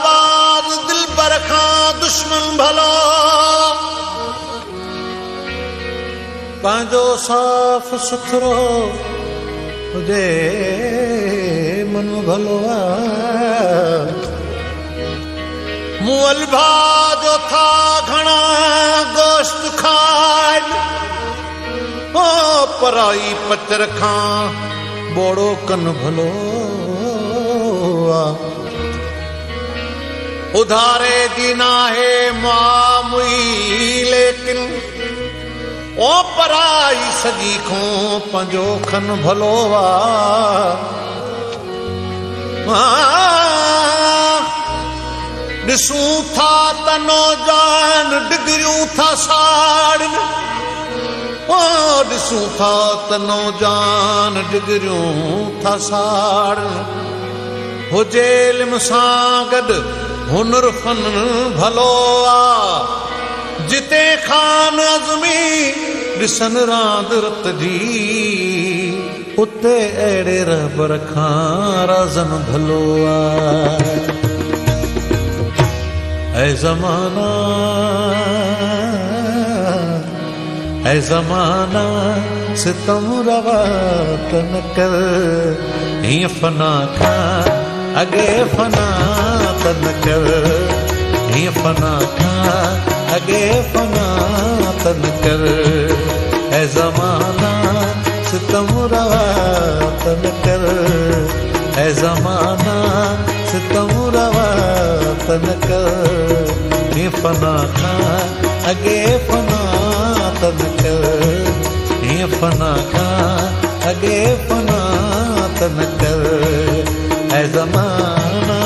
बाज़ दिल बर खां दुश्मन भलो पंहिंजो साफ़ सुथरो हुजे मन भलो मुअल भाॼो था घणा गोश्त खाइनि ओ पराई पचर खां बोड़ो कन भलो उधारे जी नाहे मामुई लेकिन ओ पराई सॼी खां पंहिंजो खन भलो ॾिसूं था त नौजवान डिग्रियूं था साड़नि ओ ॾिसूं था त नौजवान डिग्रियूं था साड़नि हुजे इल्म सां गॾु हुनर फन भलो जिते खान अज़मी ॾिसनि रांद रत जी उते अहिड़े रहबर खां राज़न भलो ऐ ज़माना सितम रवा त न कर हीअं फना खां अॻे फना त न कर हीअं फना खां अॻे फना त न कर ऐ ज़माना सितम रवा त न कर ऐ ज़माना सितम रवा त न कर हीअं फना खां अॻे फना त न कर हीअं फना खां अॻे फना त न कर ऐ ज़माना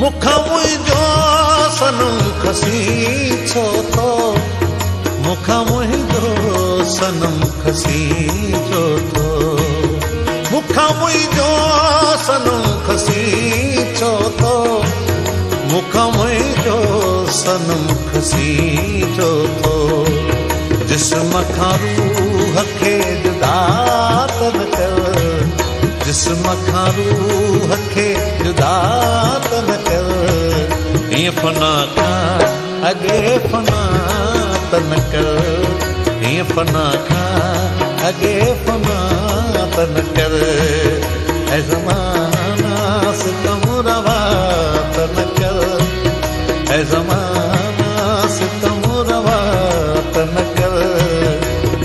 मुखा मुंहिंजो सनम खसी छो तो मुखा मुंहिंजो सनम खसी छो तो मुखा मुंहिंजो सनम खसी छो तो मुखा मुंहिंजो सनम खसी छो तो जिस्म खां रूह खे जुदा त न कर जिस्म खां रूह खे जुदा त न कर हीअं फना खां अॻे फना त न कर हीअं फना खां अॻे फना त न कर ऐ ज़माना सितम रवा त न कर ऐ ज़माना सितम रवा त न कर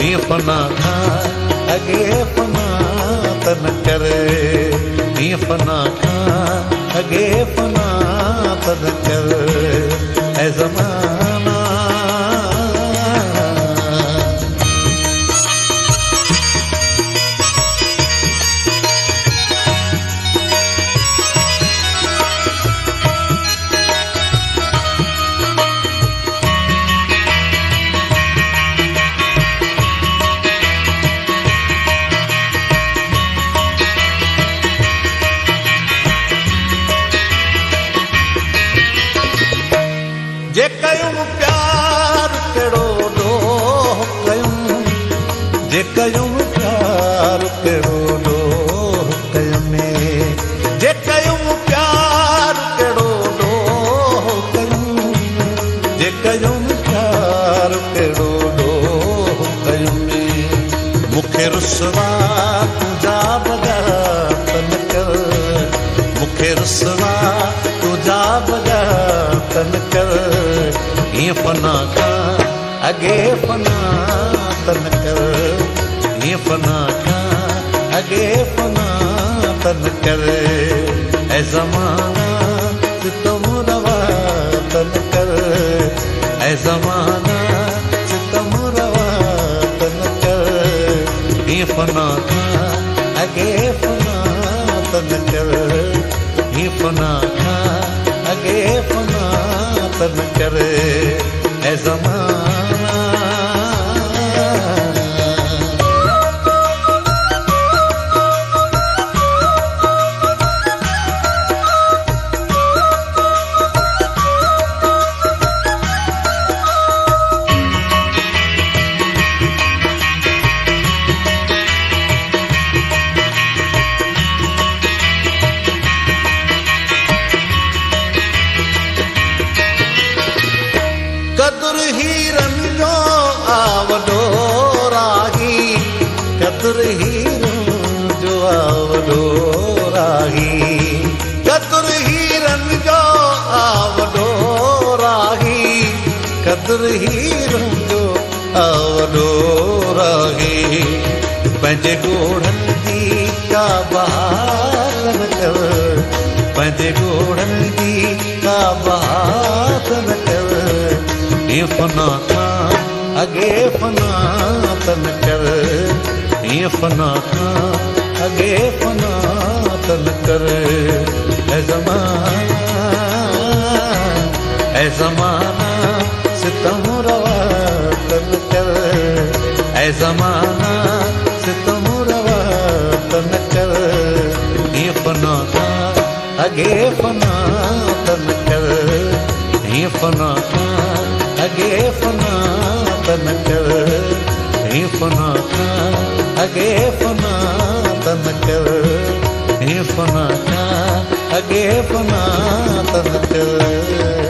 हीअं फना खां अॻे फना त न कर हीअं फना खां अॻे फना त न कर ऐ ज़माना जे कयूं प्यार कहिड़ो ॾोह कयूं जे कयूं प्यार कहिड़ो ॾोह कयूं जे कयूं प्यार कहिड़ो ॾोह कयूं जे कयूं प्यार कहिड़ो ॾोह कयूं मूंखे रुसवा तुंहिंजा बग़ैर त न कर मूंखे रुसवा तुंहिंजा बग़ैर त न कर हीअं फना खां अॻे फना त न कर हीअं फना खां अॻे फना त न कर ऐ ज़माना सितम रवा त न कर ऐ ज़माना सितम रवा त न कर हीअं फना खां अॻे फना त न कर हीअं फना खां अॻे फना तन कर ऐ ज़माना। कदुर हीरन जो आवडो राही, कदुर हीरन जो आवडो राही, कदुर हीरन जो आवडो राही, कदुर हीरन जो आवडो राही। पंहिंजे ॻोढ़नि जी का बात न कर, पंहिंजे ॻोढ़नि जी का बात न कर। ये फना था अगे फना तन कर, ये फना था अगे फना तन कर ऐ ज़माना सितम रवा तन कर ऐ ज़माना सितम रवा तन कर। ये फना था अगे फना तन कर, ये फना था अगे फना तन कर, ये फना था अगे फना तन कर, ये फना था अगे फना तन कर।